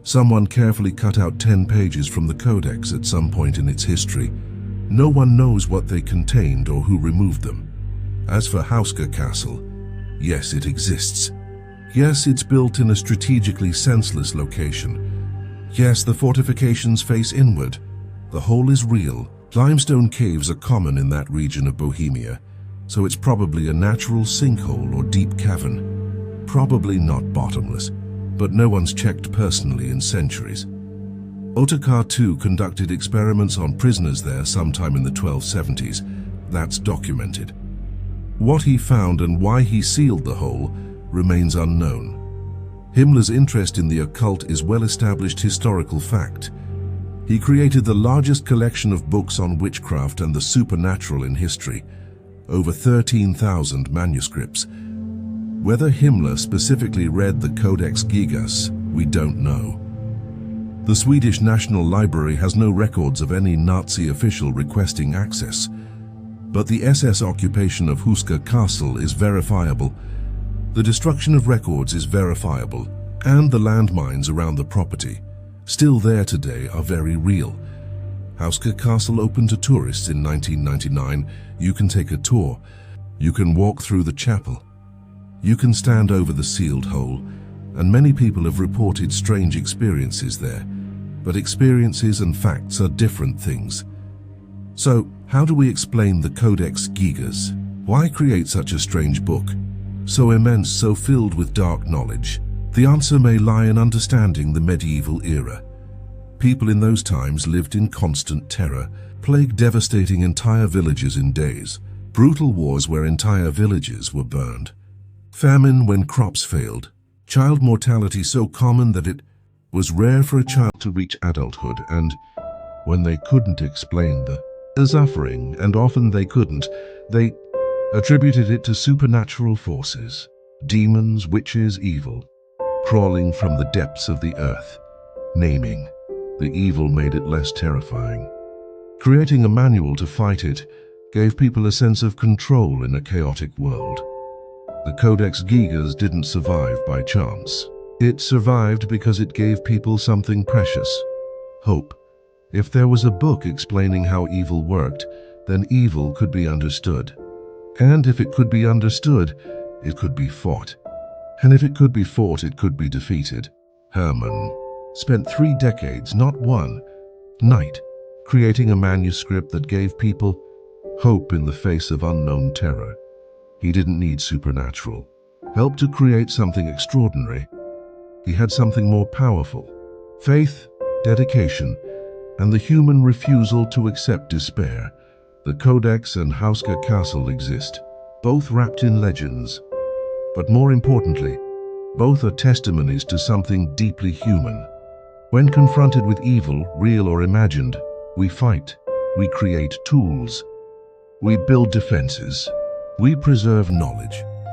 Someone carefully cut out 10 pages from the Codex at some point in its history. No one knows what they contained or who removed them. As for Hauske Castle, yes, it exists. Yes, it's built in a strategically senseless location. Yes, the fortifications face inward. The hole is real. Limestone caves are common in that region of Bohemia, so it's probably a natural sinkhole or deep cavern. Probably not bottomless, but no one's checked personally in centuries. Ottokar II conducted experiments on prisoners there sometime in the 1270s. That's documented. What he found and why he sealed the hole remains unknown. Himmler's interest in the occult is well-established historical fact. He created the largest collection of books on witchcraft and the supernatural in history, over 13,000 manuscripts. Whether Himmler specifically read the Codex Gigas, we don't know. The Swedish National Library has no records of any Nazi official requesting access. But the SS occupation of Huska Castle is verifiable, the destruction of records is verifiable, and the landmines around the property, still there today, are very real. Huska Castle opened to tourists in 1999. You can take a tour. You can walk through the chapel. You can stand over the sealed hole, and many people have reported strange experiences there. But experiences and facts are different things. So, how do we explain the Codex Gigas? Why create such a strange book? So immense, so filled with dark knowledge. The answer may lie in understanding the medieval era. People in those times lived in constant terror, plague devastating entire villages in days, brutal wars where entire villages were burned, famine when crops failed, child mortality so common that it was rare for a child to reach adulthood, and when they couldn't explain the suffering, and often they couldn't, they attributed it to supernatural forces, demons, witches, evil, crawling from the depths of the earth. Naming the evil made it less terrifying. Creating a manual to fight it gave people a sense of control in a chaotic world. The Codex Gigas didn't survive by chance. It survived because it gave people something precious: hope. If there was a book explaining how evil worked, then evil could be understood. And if it could be understood, it could be fought. And if it could be fought, it could be defeated. Herman spent 3 decades, not one night, creating a manuscript that gave people hope in the face of unknown terror. He didn't need supernatural help to create something extraordinary. He had something more powerful: faith, dedication, and the human refusal to accept despair. The Codex and Huska Castle exist, both wrapped in legends. But more importantly, both are testimonies to something deeply human. When confronted with evil, real or imagined, we fight, we create tools, we build defenses, we preserve knowledge.